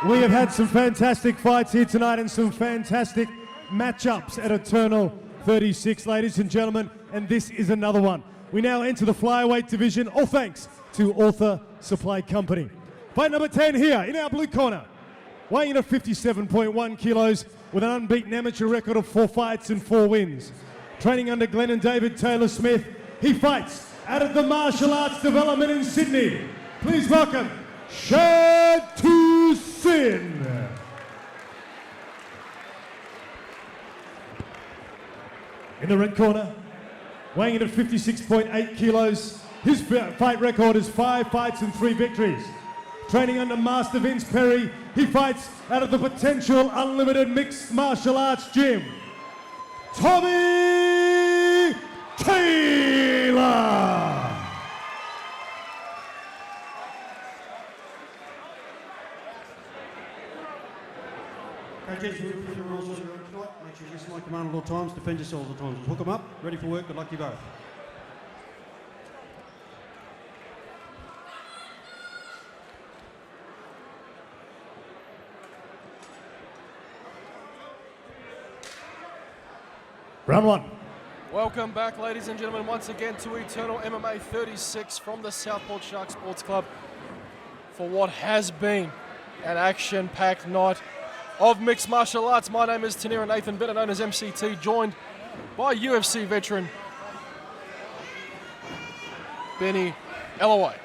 We have had some fantastic fights here tonight and some fantastic matchups at Eternal 36, ladies and gentlemen, and this is another one. We now enter the flyweight division, all thanks to Author Supply Company. Fight number 10 here in our blue corner, weighing in at 57.1 kilos with an unbeaten amateur record of 4 fights and 4 wins. Training under Glenn and David Taylor-Smith, he fights out of the Martial Arts Development in Sydney. Please welcome Chanthou. In the red corner, weighing in at 56.8 kilos, his fight record is 5 fights and 3 victories. Training under Master Vince Perry, he fights out of the Potential Unlimited Mixed Martial Arts Gym. Tommy Taylor! Coaches, make sure you listen like command at all times, defend yourselves at all times. Hook them up, ready for work, good luck to you both. Round 1. Welcome back, ladies and gentlemen, once again to Eternal MMA 36 from the Southport Sharks Sports Club for what has been an action-packed night of mixed martial arts. My name is Tanira Nathan, better known as MCT, joined by UFC veteran Benny Ellaway.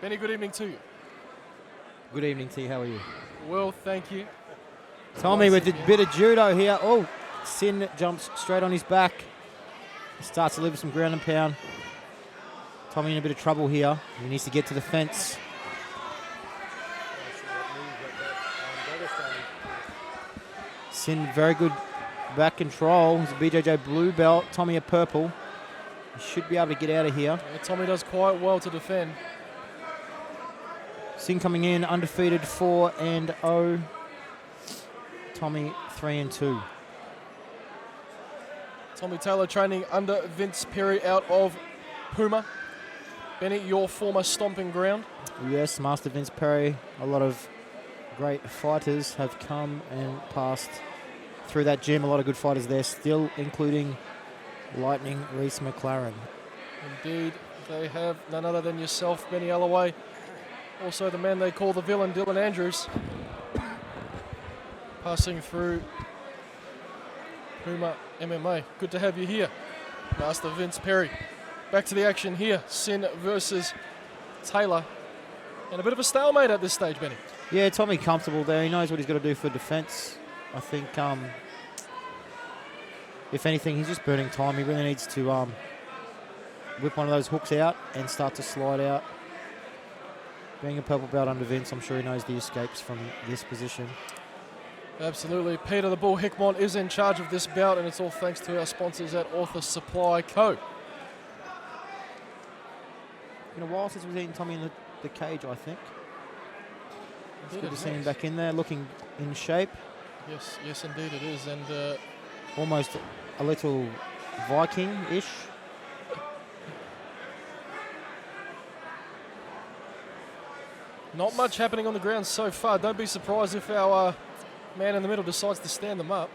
Benny, good evening to you. Good evening to you, how are you? Well, thank you. Tommy with a bit of judo here. Oh, Sin jumps straight on his back. Starts to deliver some ground and pound. Tommy in a bit of trouble here. He needs to get to the fence. Sin, very good back control. He's a BJJ blue belt. Tommy a purple. He should be able to get out of here. Yeah, Tommy does quite well to defend. Sin coming in undefeated 4-0. Tommy 3-2. Tommy Taylor training under Vince Perry out of Puma. Benny, your former stomping ground. Yes, Master Vince Perry. A lot of great fighters have come and passed through that gym. A lot of good fighters there still, including Lightning Reese McLaren. Indeed, they have none other than yourself, Benny Ellaway. Also the man they call the villain, Dylan Andrews. Passing through Puma MMA. Good to have you here, Master Vince Perry. Back to the action here. Sin versus Taylor. And a bit of a stalemate at this stage, Benny. Yeah, Tommy comfortable there. He knows what he's got to do for defense. I think, if anything, he's just burning time. He really needs to whip one of those hooks out and start to slide out. Being a purple belt under Vince, I'm sure he knows the escapes from this position. Absolutely. Peter the Bull Hickmont is in charge of this bout, and it's all thanks to our sponsors at Author Supply Co. Been a while since we've seen Tommy in the cage, I think. It's good to see him back in there, looking in shape. Yes, indeed it is, and almost a little Viking-ish. Not much happening on the ground so far. Don't be surprised if our man in the middle decides to stand them up.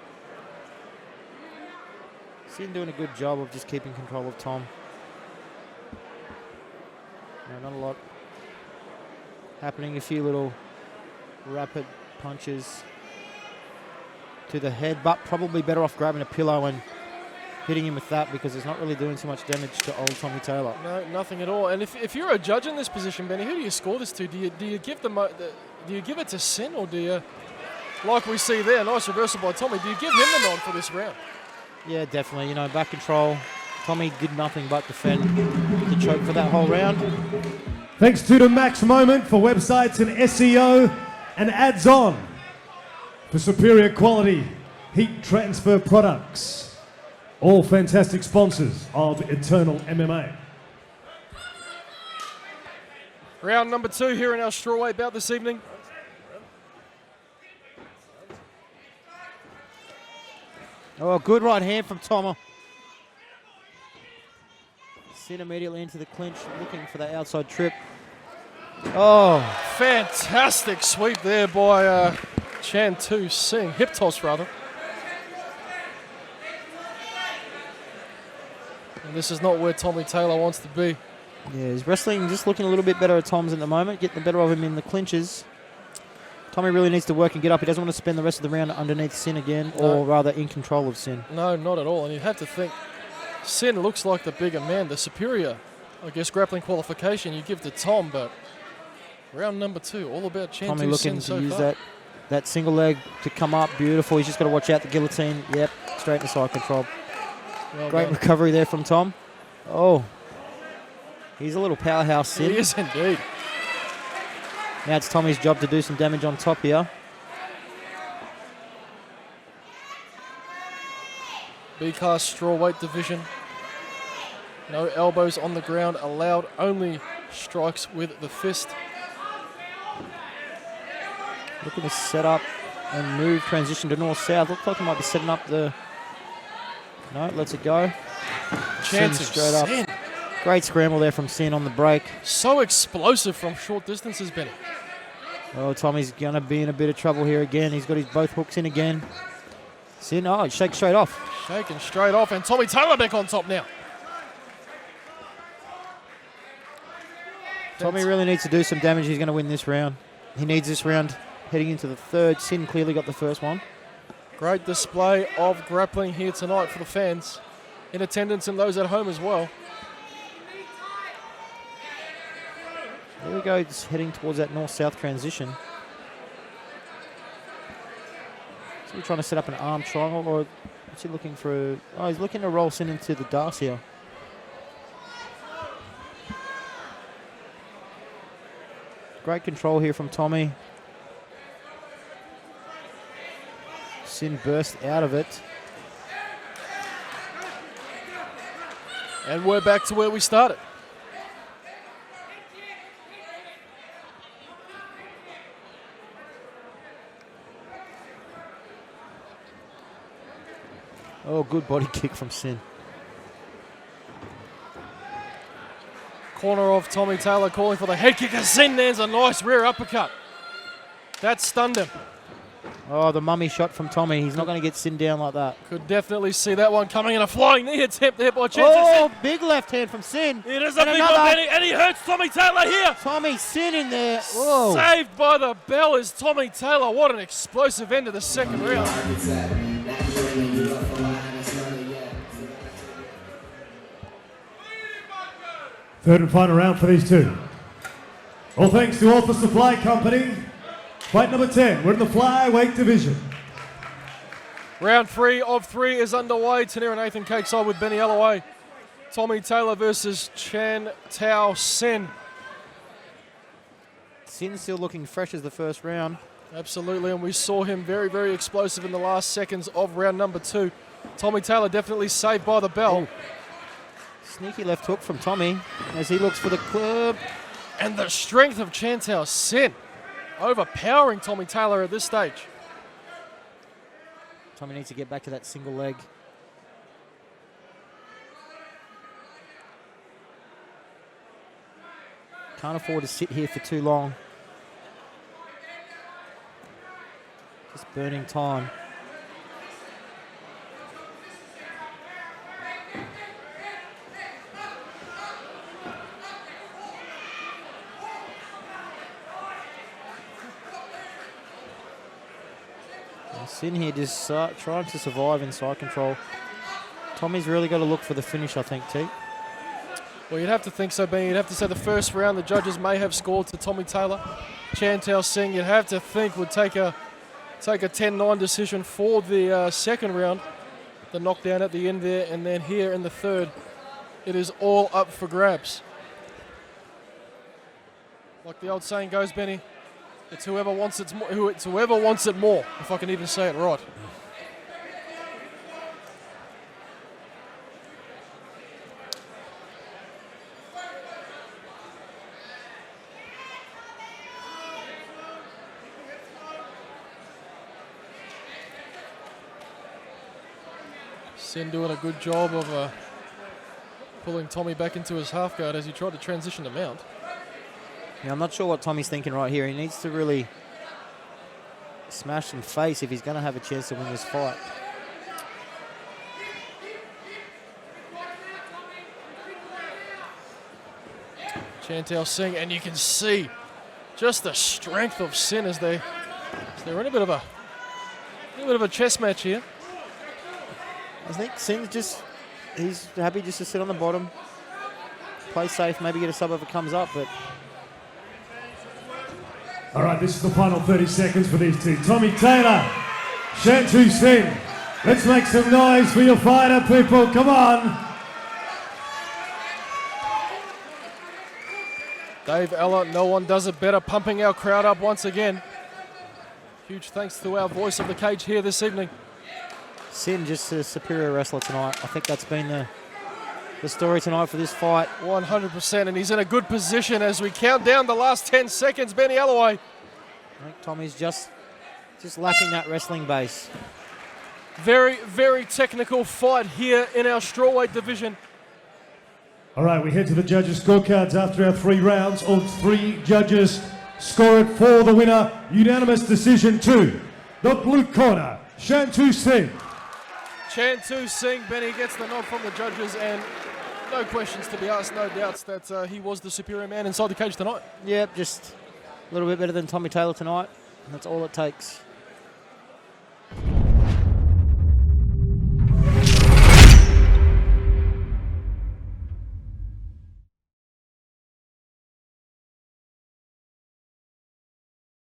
Sin doing a good job of just keeping control of Tom. No, not a lot happening. A few little rapid punches to the head, but probably better off grabbing a pillow and hitting him with that, because it's not really doing too much damage to old Tommy Taylor. No, nothing at all. And if you're a judge in this position, Benny, who do you score this to? Do you give it to Sin, or do you, like we see there, nice reversal by Tommy, do you give him the nod for this round? Yeah, definitely. You know, back control. Tommy did nothing but defend the choke for that whole round. Thanks to the Max Moment for websites and SEO, and Ads On for superior quality heat transfer products. All fantastic sponsors of Eternal MMA. Round number 2 here in our strawweight bout this evening. Oh, good right hand from Tomo. Sin immediately into the clinch, looking for the outside trip. Oh, Fantastic sweep there by Chanthou Singh. Hip toss, rather. And this is not where Tommy Taylor wants to be. yeah, his wrestling just looking a little bit better at times at the moment, getting the better of him in the clinches. Tommy really needs to work and get up. He doesn't want to spend the rest of the round underneath Sin again, or rather in control of Sin. No, not at all. And you have to think, Sin looks like the bigger man, the superior, I guess, grappling qualification you give to Tom, but round number 2, all about Chanthou Tommy looking Sin to so use far. that single leg to come up. Beautiful. He's just got to watch out the guillotine. Yep, straight into side control. Well Great done. recovery there from Tom. Oh, he's a little powerhouse, Sin. He is indeed. Now it's Tommy's job to do some damage on top here. B-class strawweight division. No elbows on the ground allowed, only strikes with the fist. Looking to set up and move, transition to north-south. Looks like he might be setting up the... No, lets it go. Sin Chanthou straight up. Sin. Great scramble there from Sin on the break. So explosive from short distances, Benny. Oh, Tommy's going to be in a bit of trouble here again. He's got his both hooks in again. Sin, oh, shake straight off. Shaking straight off, and Tommy Taylor back on top now. Tommy really needs to do some damage. He's going to win this round. He needs this round heading into the third. Sin clearly got the first one. Great display of grappling here tonight for the fans in attendance and those at home as well. There we go, just heading towards that north-south transition. Is he trying to set up an arm triangle, or is he looking for... Oh, he's looking to roll Sin into the darts here. Great control here from Tommy. Sin burst out of it. And we're back to where we started. Oh, good body kick from Sin. Corner of Tommy Taylor calling for the head kick. Sin there's a nice rear uppercut. That stunned him. Oh, the mummy shot from Tommy. He's not going to get Sin down like that. Could definitely see that one coming in. A flying knee attempt there by Chanthou Oh, Sin. big left hand from Sin. It is a And big another. one, Benny, and he hurts Tommy Taylor here. Tommy Sin in there. Whoa. Saved by the bell is Tommy Taylor. What an explosive end to the second round. Third and final round for these two. All thanks to Author Supply Company. Fight number 10, we're in the flyweight division. Round 3 of 3 is underway. Tanira Nathan Cakeside with Benny Alloway. Tommy Taylor versus Chanthou Sin. Sin still looking fresh as the first round. Absolutely, and we saw him very, very explosive in the last seconds of round number 2. Tommy Taylor definitely saved by the bell. Sneaky left hook from Tommy as he looks for the club. And the strength of Chanthou Sin overpowering Tommy Taylor at this stage. Tommy needs to get back to that single leg. Can't afford to sit here for too long. Just burning time. Sin here just trying to survive in side control. Tommy's really got to look for the finish, I think, T. Well, you'd have to think so, Ben. You'd have to say the first round the judges may have scored to Tommy Taylor. Chanthou Sin, you'd have to think, would take a 10-9 decision for the second round. The knockdown at the end there, and then here in the third, it is all up for grabs. Like the old saying goes, Benny, it's whoever wants it more, it's whoever wants it more, if I can even say it right. Sin doing a good job of pulling Tommy back into his half guard as he tried to transition to mount. Yeah, I'm not sure what Tommy's thinking right here. He needs to really smash some face if he's going to have a chance to win this fight. Chanthou Singh, and you can see just the strength of Sin as they're in a bit of a chess match here. I think Sin's he's happy just to sit on the bottom, play safe, maybe get a sub if it comes up, but All right, this is the final 30 seconds for these two. Tommy Taylor, Chanthou Singh. Let's make some noise for your fighter, people. Come on. Dave Ella, no one does it better, pumping our crowd up once again. Huge thanks to our voice of the cage here this evening. Sin just a superior wrestler tonight. I think that's been the story tonight for this fight. 100%, and he's in a good position as we count down the last 10 seconds. Benny Alloway. I think Tommy's just lacking that wrestling base. Very, very technical fight here in our strawweight division. All right, we head to the judges' scorecards after our 3 rounds. All 3 judges score it for the winner. Unanimous decision to the blue corner, Chanthou Singh. Chanthou Singh, Benny gets the nod from the judges, and no questions to be asked, no doubts that he was the superior man inside the cage tonight. Yep, just a little bit better than Tommy Taylor tonight. That's all it takes.